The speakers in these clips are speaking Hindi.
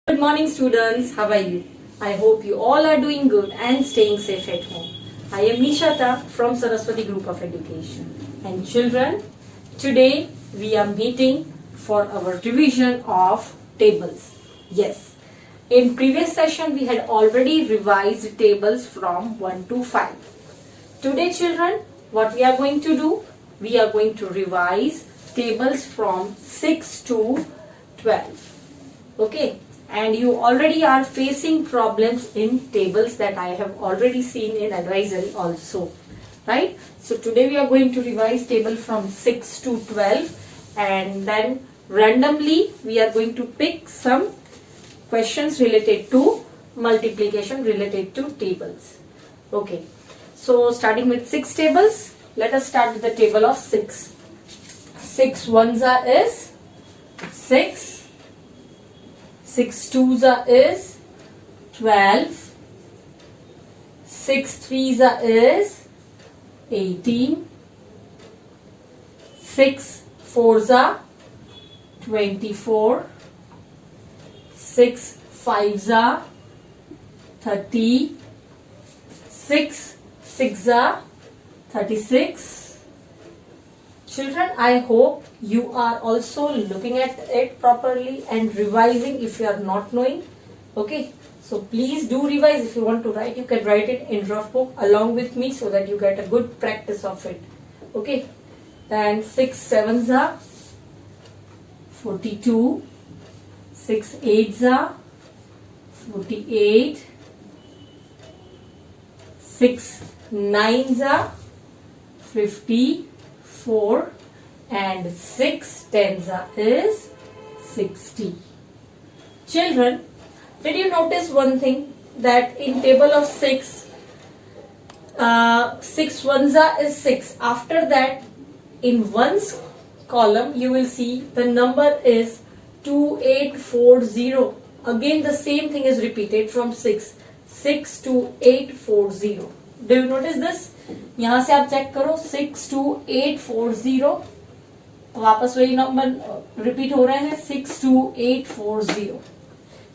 Good morning students, how are you? I hope you all are doing good and staying safe at home. I am Nishata from Saraswati Group of Education. And children, today we are meeting for our revision of tables. Yes, in previous session we had already revised tables from 1 to 5. Today children, what we are going to do? We are going to revise tables from 6 to 12. Okay, and you already are facing problems in tables that I have already seen in advisory also, right? So today we are going to revise table from 6 to 12 and then randomly we are going to pick some questions related to multiplication related to tables. Okay, so starting with 6 tables, let us start with the table of 6. 6 ones is 6. 6 twos is 12, 6 threes is 18, 6 fours are 24, 6 fives are 30, 6 six are 36. Children, I hope you are also looking at it properly and revising if you are not knowing. Okay, so please do revise. If you want to write, you can write it in rough book along with me so that you get a good practice of it. Okay, and 6 sevens are 42, 6 eights are 48, 6 nines are 54 and 6 tens is 60. Children, did you notice one thing that in table of 6, 6 ones is 6. After that, in ones column, you will see the number is 2840. Again, the same thing is repeated from 6. 62840. Do you notice this? यहाँ से आप चेक करो 62840 वापस वही नंबर रिपीट हो रहे हैं 62840.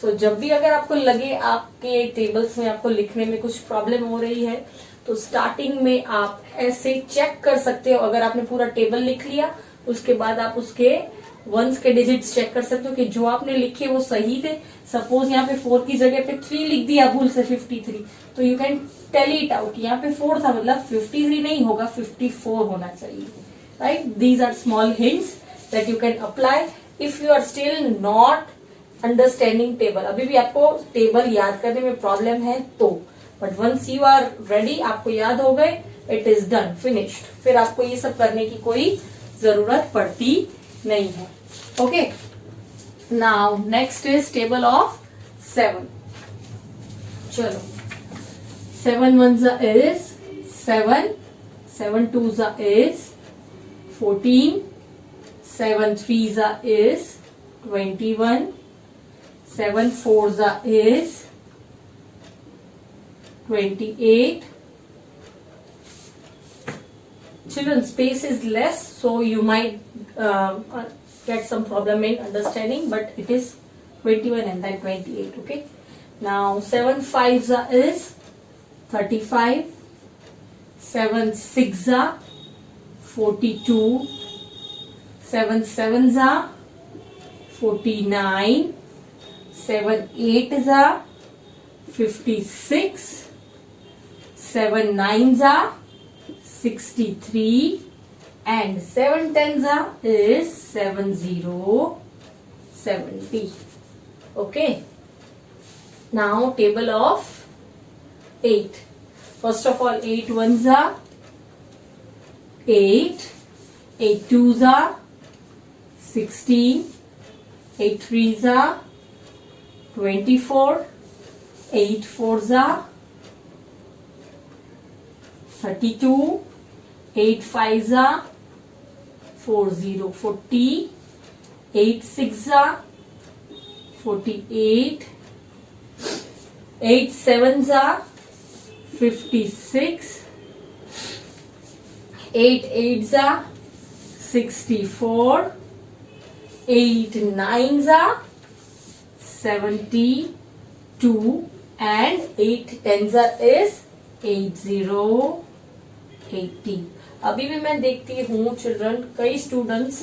सो जब भी अगर आपको लगे आपके टेबल्स में आपको लिखने में कुछ प्रॉब्लम हो रही है तो स्टार्टिंग में आप ऐसे चेक कर सकते हो. अगर आपने पूरा टेबल लिख लिया उसके बाद आप उसके वंस के डिजिट्स चेक कर सकते हो कि जो आपने लिखे वो सही थे. सपोज यहाँ पे 4 की जगह पे 3 लिख दिया भूल से 53, तो you can tell it out. यहाँ पे 4 था मतलब 53 नहीं होगा 54 होना चाहिए. Right, these are small hints that you can apply if you are still not understanding table. अभी भी आपको टेबल याद करने में प्रॉब्लम है तो, but once you are ready, आपको याद हो गए, इट इज डन, फिनिश्ड. फिर आपको ये सब करने की कोई जरूरत पड़ती नहीं है. Okay, now next is table of 7. चलो, 7 ones is 7, 7 twos is 14, 7 threes is 21, 7 fours is 28. Children, space is less, so you might get some problem in understanding, but it is 21 and then 28. Okay, now 7 fives is 35, 7 six are 42, 7 sevens are 49, 7 eights are 56, 7 nines are 63 and 7 tens is 70. Okay, now table of 8. First of all, 8 ones are 8, 8 twos are 16, 8 threes are 24, 8 fours are 32, 8 fives are 40, 8 sixes are 48, 8 sevens are 56, 8 eights are 64, 8 nines are 72 and 8 tens is 80. अभी भी मैं देखती हूँ चिल्ड्रन, कई स्टूडेंट्स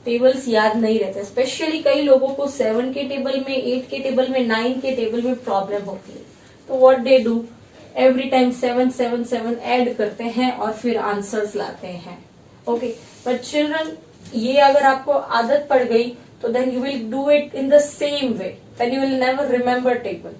टेबल्स याद नहीं रहते, स्पेशली कई लोगों को 7 के टेबल में, 8 के टेबल में, 9 के टेबल में प्रॉब्लम होती है. तो what they do, every time 7 7 7 add करते हैं और फिर आंसर्स लाते हैं. ओके, बट चिल्ड्रन ये अगर आपको आदत पड़ गई तो then you will do it in the same way, then you will never remember table.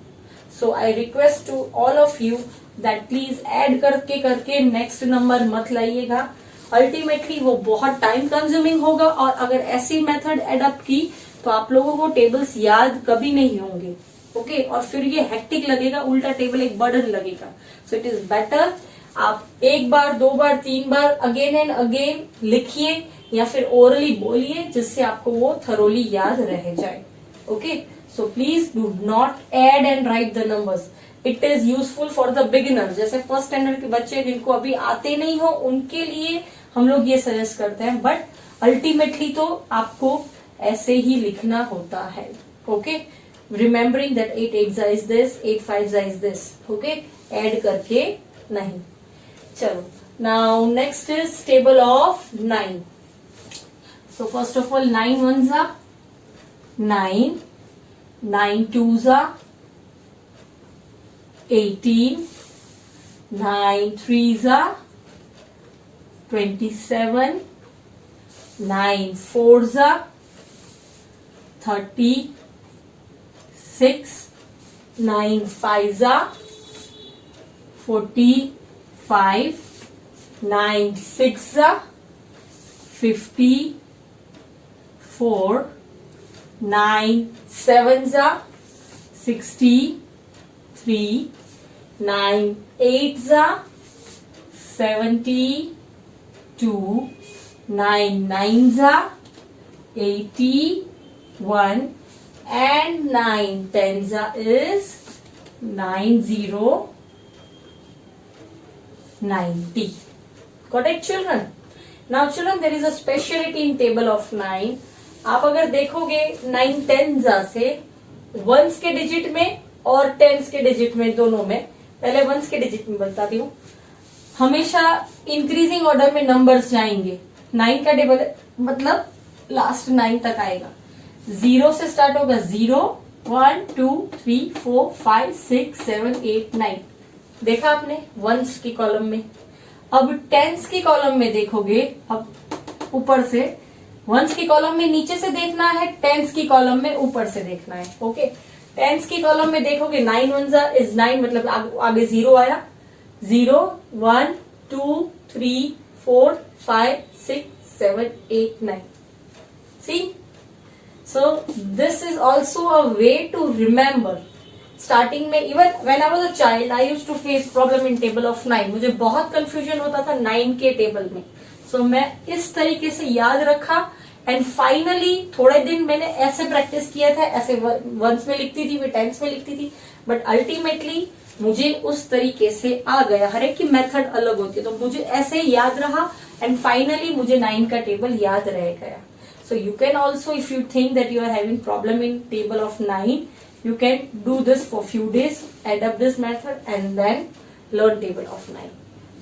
So I request to all of you that please add करके नेक्स्ट नंबर मत लाइएगा. अल्टीमेटली वो बहुत टाइम कंज्यूमिंग होगा, और अगर ऐसी मेथड एडप्ट की तो आप लोगों को टेबल्स याद कभी नहीं होंगे. ओके, और फिर ये हेक्टिक लगेगा, उल्टा टेबल एक बर्डन लगेगा. सो इट इज बेटर आप एक बार, 2 बार, 3 बार अगेन एंड अगेन लिखिए या फिर ओरली बोलिए, जिससे आपको वो थरोली याद रह जाए. Okay, so please do not add and right the numbers. It is useful for the beginner, जैसे फर्स्ट स्टैंडर्ड के बच्चे जिनको अभी आते नहीं हो उनके लिए हम लोग ये सजेस्ट करते हैं, बट अल्टीमेटली तो आपको ऐसे ही लिखना होता है. Okay, remembering that 8 8 is this, 8 5 is this. Okay, add करके नहीं. चलो, now next is table of 9. So first of all, 9 ones are 9, 9 twos are 18, 9 threes are 27, 9 fours are 36, 9 fives are 45, 9 sixes are 54, 9 sevens are 63, 9 eights are 72, 9 nines are 81, and 9 tens is 90. Got it, children? Now children, there is a speciality in table of 9. आप अगर देखोगे 9 10s से वंस के डिजिट में और टेंस के डिजिट में, दोनों में, पहले वंस के डिजिट में बताती हूँ, हमेशा इंक्रीजिंग ऑर्डर में नंबर्स जाएंगे. 9 का टेबल मतलब लास्ट 9 तक आएगा. 0 से स्टार्ट होगा. 0 1 2 3 4 5 6 7 8 9. देखा आपने वंस की कॉलम में. अब टेंस की कॉलम में देखोगे, अब ऊपर से वंस की कॉलम में नीचे से देखना है, टेंस की कॉलम में ऊपर से देखना है. ओके, टेंस की कॉलम में देखोगे 9 ones is 9, मतलब आगे 0 आया. 0 1 2 3 4 5 6 7 8 9. See, so this is also a way to remember. Starting में even when I was a child I used to face problem in table of 9. मुझे बहुत कंफ्यूजन होता था 9 के टेबल में. सो मैं इस तरीके से याद रखा, एंड फाइनली थोड़े दिन मैंने ऐसे प्रैक्टिस किया था, ऐसे वंस में लिखती थी, फिर टेंस में लिखती थी, बट अल्टीमेटली मुझे उस तरीके से आ गया. हर एक की मेथड अलग होती है, तो मुझे ऐसे याद रहा, एंड फाइनली मुझे 9 का टेबल याद रह गया. So you can also, if you think that you are having problem in table of 9, you can do this for few days, adapt this method, and then learn table of 9.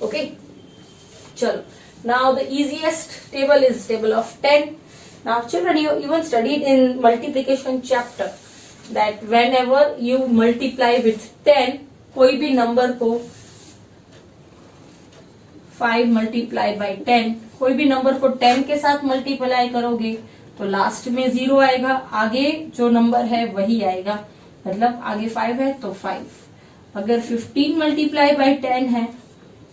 Okay, chalo, now the easiest table is table of 10. Now children, you even studied in multiplication chapter that whenever you multiply with 10, कोई भी नंबर को 5 multiply by 10, कोई भी नंबर को 10 के साथ मल्टीप्लाई करोगे तो लास्ट में 0 आएगा, आगे जो नंबर है वही आएगा, मतलब आगे 5 है तो 5. अगर 15 मल्टीप्लाई बाय 10 है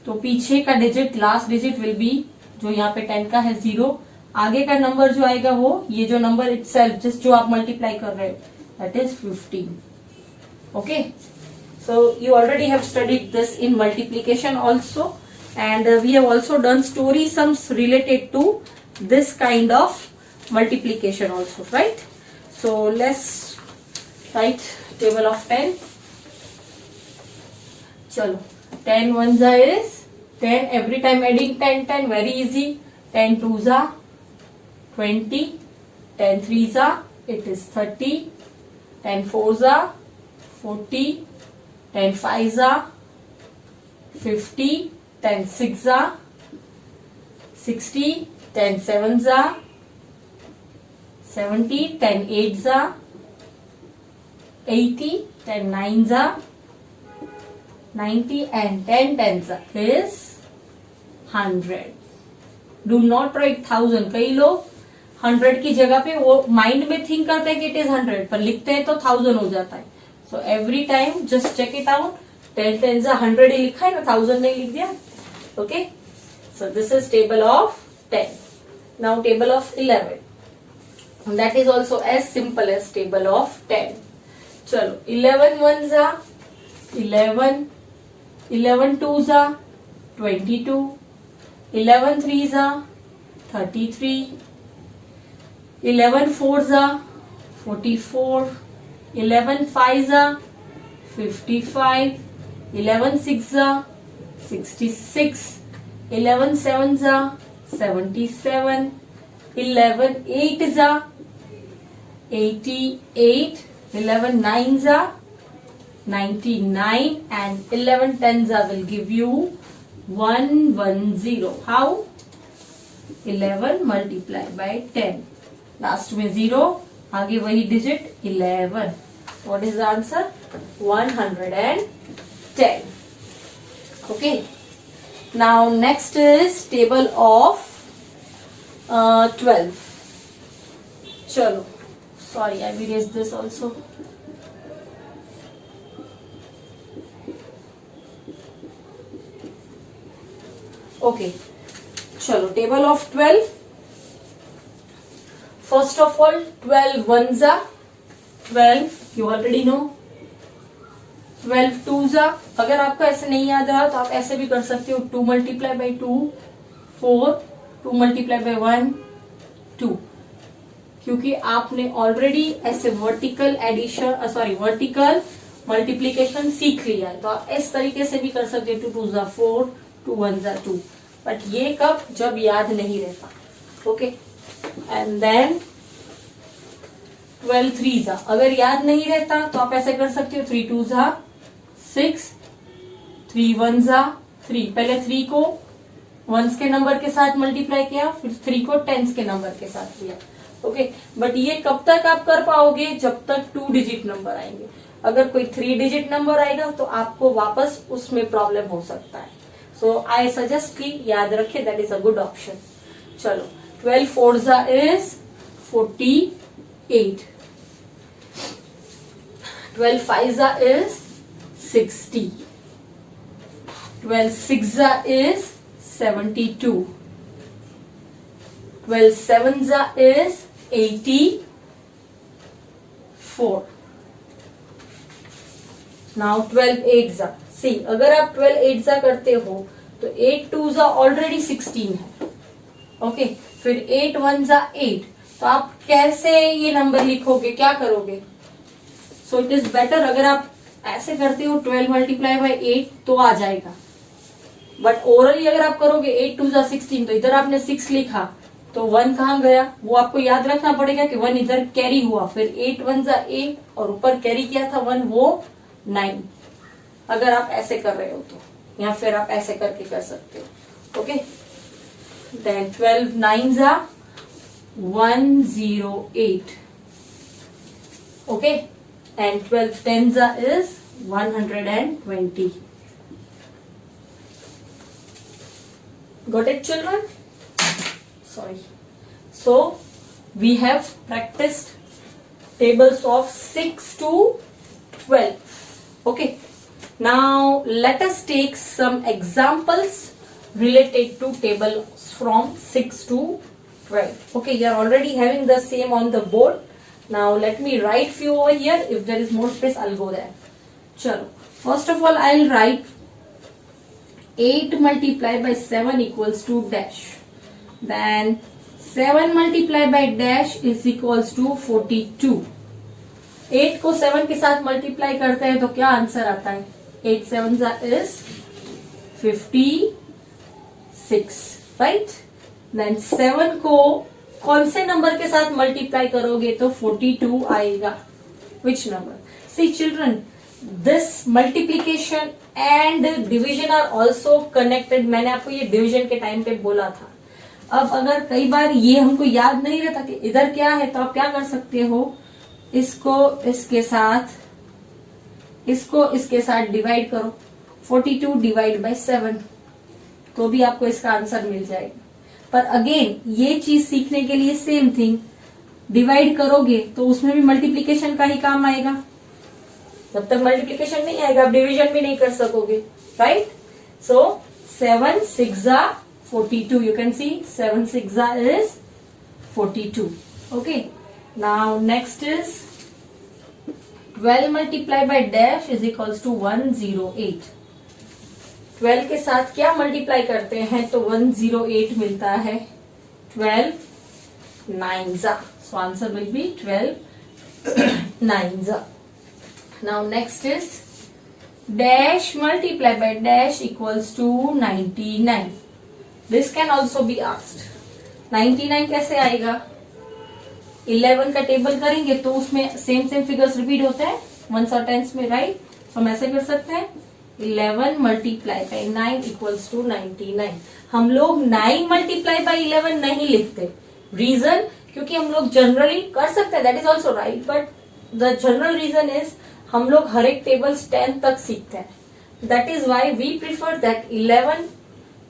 तो पीछे का digit, last digit will be, जो यहाँ पे 10 का है 0, आगे का नंबर जो आएगा वो ये जो नंबर इटसेल्फ, जिस जो आप मल्टीप्लाई कर रहे हो, that is 15. Okay, so you already have studied this in multiplication also, and we have also done story sums related to this kind of multiplication also, right? So let's write table of 10. Chalo, 10 ones is 10, every time adding 10 10, very easy. 10 twos are 20, 10 threes are, it is 30, 10 4 जा 40, 10 5 जा 50, 10 6 जा 60, 10 7 जा 70, 10 8 जा 80, 10 9 जा 90 and 10 10 जा is 100. Do not write 1000. कई लोग 100 की जगह पे वो माइंड में थिंक करते हैं कि इट इज 100, पर लिखते हैं तो 1000 हो जाता है. So every time just check it out. 10 10 जा 100 ही लिखा है ना, 1000 नहीं लिख दिया. Okay, so this is table of 10. Now table of 11. That is also as simple as table of 10. चलो 11 1 जा 11, 11 2 जा 22, 11 3 जा 33, 11 4 जा 44, 11 5 जा 55, 11 6 जा 66, 11 7 जा 77, 11 8 जा 88, 11 9 जा 99 and 11 10 जा will give you 110. How? 11 multiplied by 10. Last में 0, आगे वही digit 11. What is the answer? 110. Okay. Now next is table of 12. चलो, sorry, I will erase this also. Okay, चलो table of 12. First of all 12 1 जा 12, यू ऑलरेडी नो. 12 2 जा, अगर आपको ऐसे नहीं याद रहा तो आप ऐसे भी कर सकते हो. 2 मल्टीप्लाई बाई 2 4, 2 मल्टीप्लाई बाई 1 2, क्योंकि आपने ऑलरेडी ऐसे वर्टिकल एडिशन वर्टिकल मल्टीप्लीकेशन सीख लिया है, तो आप इस तरीके से भी कर सकते हो. 2 2 जा 4, 2 1 जा 2. बट ये कब, जब याद नहीं रहता. ओके, एंड देन 12 3 जा, अगर याद नहीं रहता तो आप ऐसे कर सकते हो. 3 2 जा 6, 3 1 जा 3. पहले 3 को वंस के नंबर के साथ मल्टीप्लाई किया, फिर 3 को टेंस के नंबर के साथ किया. ओके, बट ये कब तक आप कर पाओगे, जब तक 2 डिजिट नंबर आएंगे. अगर कोई 3 डिजिट नंबर आएगा तो आपको वापस उसमें प्रॉब्लम हो सकता है. सो आई सजेस्ट कि याद रखे, that is a good option. चलो 12 4 जा इज 48, 12 5 जा इज 60, 12 6 जा इज 72, 12 7 जा इज 84. नाउ 12 8 जा. सी, अगर आप 12 8 जा करते हो तो 8 2 जा ऑलरेडी 16 है. ओके, फिर 8 1 जा 8. तो आप कैसे ये नंबर लिखोगे, क्या करोगे? सो इट इज बेटर अगर आप ऐसे करते हो 12 मल्टीप्लाई बाई 8 तो आ जाएगा. बट ओरली अगर आप करोगे 8 2 जा 16, तो इधर आपने 6 लिखा तो 1 कहाँ गया, वो आपको याद रखना पड़ेगा कि 1 इधर कैरी हुआ. फिर 8 1 जा 8 और ऊपर कैरी किया था 1, वो 9. अगर आप ऐसे कर रहे हो तो, या फिर आप ऐसे करके कर सकते हो. ओके, देन 12 9 जा 108. ओके, एंड 12 10 जा is 120. Got it, children? Sorry. So we have practiced tables of 6 to 12. Okay. Now let us take some examples related to tables from 6 to 12. Okay, you are already having the same on the board. Now let me write few over here. If there is more space, I'll go there. Chalo. First of all, I'll write 8 multiplied by 7 equals to dash. Then 7 multiplied by dash is equals to 42. 8 को 7 के साथ मल्टीप्लाई करते हैं तो क्या आंसर आता है? 8 7 is 56, राइट? देन 7 को कौन से नंबर के साथ मल्टीप्लाई करोगे तो 42 आएगा. Which number? See children, this multiplication and division are also connected. मैंने आपको ये डिवीजन के टाइम पे बोला था. अब अगर कई बार ये हमको याद नहीं रहता कि इधर क्या है, तो आप क्या कर सकते हो, इसको इसके साथ डिवाइड करो. 42 डिवाइड बाय 7, तो भी आपको इसका आंसर मिल जाएगा. पर अगेन ये चीज सीखने के लिए सेम थिंग, डिवाइड करोगे तो उसमें भी मल्टीप्लीकेशन का ही काम आएगा. जब तक मल्टीप्लीकेशन नहीं आएगा आप डिवीजन भी नहीं कर सकोगे, right. So 7 6 42. You can see 7 6 is 42. Okay. Now next is 12 multiplied by dash is equals to 108. 12 के साथ क्या मल्टीप्लाई करते हैं तो 108 मिलता है. 12 9s. So answer will be 12 9s. Now next is dash multiplied by dash equals to 99. This can also be asked. 99 कैसे आएगा? 11 का टेबल करेंगे तो उसमें सेम फिगर्स रिपीट होते हैं 1s और 10s में, राइट. तो हम ऐसे कर सकते हैं 11 मल्टीप्लाई बाई 9 इक्वल्स टू 99. हम लोग 9 मल्टीप्लाई बाई 11 नहीं लिखते. रीजन, क्योंकि हम लोग जनरली कर सकते हैं, that is also right, but the general reason is हम लोग हर एक टेबल्स 10 तक सीखते हैं. That is why we prefer that 11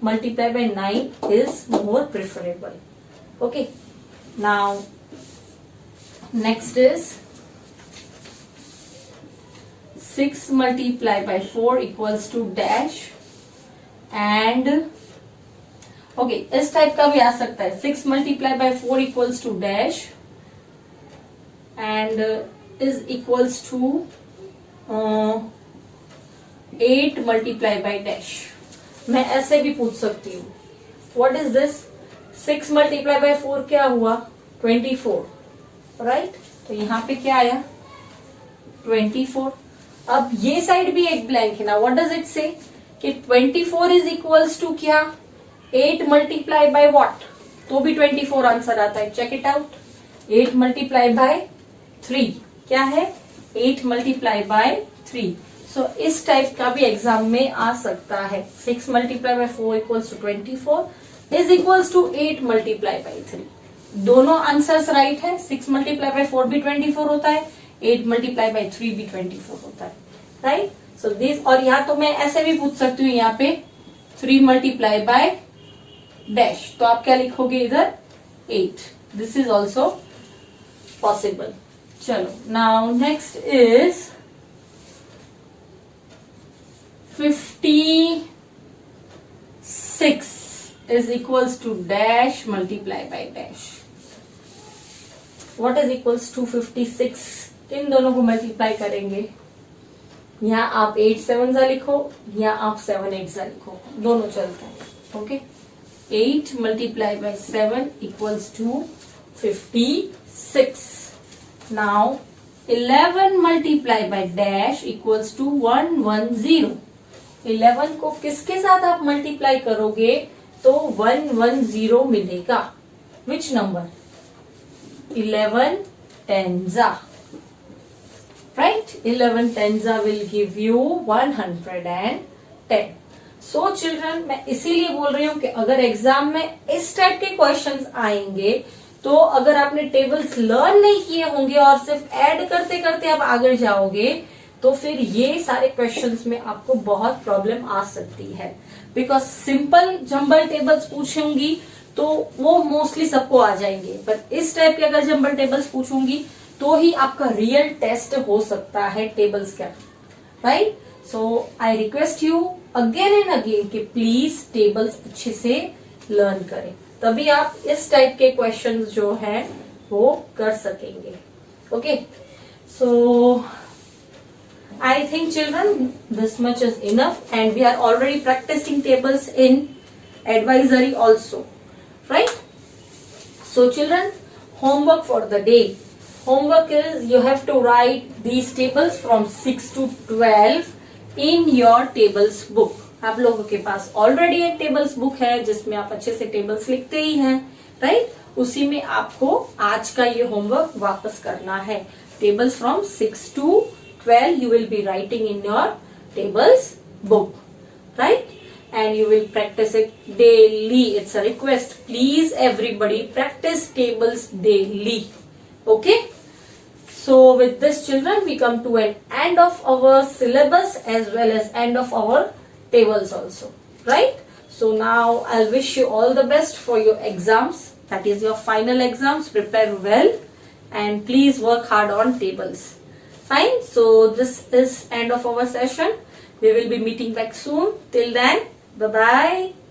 multiply by 9 is more preferable. Okay. Now next is 6 multiply by 4 equals to dash and okay, इस टाइप का भी आ सकता है. 6 multiply by 4 equals to dash and is equals to 8 multiply by dash. मैं ऐसे भी पूछ सकती हूँ. What is this? 6 multiply by 4 क्या हुआ? 24, राइट. तो यहाँ पे क्या आया? 24. अब ये साइड भी एक ब्लैंक है ना. What does it say? कि 24 is equals to क्या? 8 multiply by what? तो भी 24 आंसर आता है. Check it out. 8 multiply by 3 क्या है? 8 multiply by 3. सो इस टाइप का भी एग्जाम में आ सकता है. 6 multiply by 4 equals to 24 is equals to 8 multiply by 3. दोनों आंसर्स राइट है. 6 मल्टीप्लाई बाय 4 भी 24 होता है, 8 मल्टीप्लाई बाय 3 भी 24 होता है, राइट. सो दिस, और यहाँ तो मैं ऐसे भी पूछ सकती हूँ यहाँ पे 3 मल्टीप्लाई बाय डैश, तो आप क्या लिखोगे इधर? 8. This is also possible. चलो, now next is 56 is equals to dash multiply by dash. What is equals to 56? किन दोनों को मल्टीप्लाई करेंगे? यहाँ आप 8 7 लिखो, यहाँ आप 7 8 लिखो, दोनों चलता है. Okay. 8 multiply by 7 equals to 56. Now 11 multiply by dash equals to 110. 11 को किसके साथ आप मल्टीप्लाई करोगे तो 110 मिलेगा. Which number? 11 10s, right. 11 10s will give you 110. So children, मैं इसीलिए बोल रही हूँ कि अगर एग्जाम में इस टाइप के क्वेश्चंस आएंगे तो अगर आपने टेबल्स लर्न नहीं किए होंगे और सिर्फ ऐड करते करते आप आगे जाओगे तो फिर ये सारे क्वेश्चंस में आपको बहुत प्रॉब्लम आ सकती है. बिकॉज सिंपल जंबल टेबल्स पूछूंगी तो वो मोस्टली सबको आ जाएंगे, पर इस टाइप के अगर जंबल टेबल्स पूछूंगी तो ही आपका रियल टेस्ट हो सकता है टेबल्स का, right. So I request you again and again कि प्लीज टेबल्स अच्छे से लर्न करें, तभी आप इस टाइप के क्वेश्चंस जो है वो कर सकेंगे. Okay. So I think children this much is enough and we are already practicing tables in advisory also, right. So children, homework for the day. Homework is you have to write these tables from 6 to 12 in your tables book. आप लोगों के पास ऑलरेडी एक टेबल्स बुक है जिसमें आप अच्छे से टेबल्स लिखते ही हैं, राइट. उसी में आपको आज का ये होमवर्क वापस करना है. tables from 6 to 12 you will be writing in your tables book, right? And you will practice it daily. It's a request. Please everybody practice tables daily. Okay? So with this children we come to an end of our syllabus as well as end of our tables also. Right? So now I'll wish you all the best for your exams. That is your final exams. Prepare well and please work hard on tables. Fine. So this is end of our session. We will be meeting back soon. Till then, bye-bye.